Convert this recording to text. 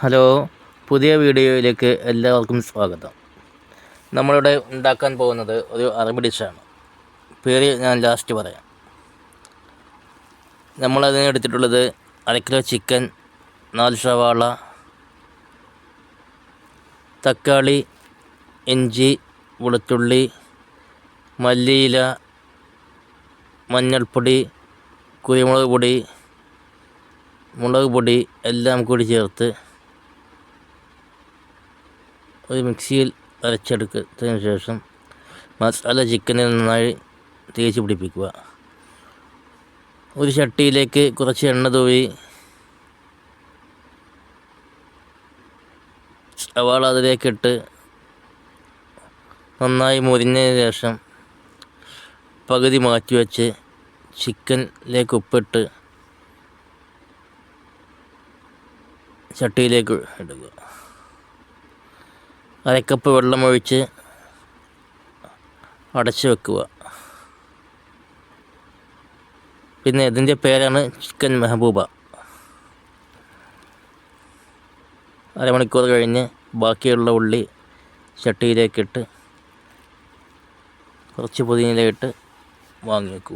Hello, പുതിയ വീഡിയോയിലേക്ക് എല്ലാവർക്കും സ്വാഗതം. നമ്മളിവിടെ ഉണ്ടാക്കാൻ പോകുന്നത് ഒരു അറബി ഡിഷാണ്. പേര് ഞാൻ ലാസ്റ്റ് പറയാം. നമ്മളതിന് എടുത്തിട്ടുള്ളത് 1/2 കിലോ ചിക്കൻ, 4 സവാള, തക്കാളി, ഇഞ്ചി, വെളുത്തുള്ളി, മല്ലിയില, മഞ്ഞൾപ്പൊടി, കുരുമുളക് പൊടി, മുളക് പൊടി എല്ലാം കൂടി ചേർത്ത് ഒരു മിക്സിയിൽ അരച്ചെടുത്തതിന് ശേഷം മസാല ചിക്കനിൽ നന്നായി തേച്ച് പിടിപ്പിക്കുക. ഒരു ചട്ടിയിലേക്ക് കുറച്ച് എണ്ണ തൂവി സവാള അതിലേക്കിട്ട് നന്നായി മുരിഞ്ഞതിന് ശേഷം പകുതി മാറ്റി വെച്ച് ചിക്കനിലേക്ക് ഉപ്പിട്ട് ചട്ടിയിലേക്ക് ഇടുക. 1/2 കപ്പ് വെള്ളമൊഴിച്ച് അടച്ചു വെക്കുക. പിന്നെ ഇതിൻ്റെ പേരാണ് ചിക്കൻ മെഹബൂബ. അരമണിക്കൂർ കഴിഞ്ഞ് ബാക്കിയുള്ള ഉള്ളി ചട്ടിയിലേക്കിട്ട് കുറച്ച് പുതിനയിലയിട്ട് വാങ്ങി വെക്കുക.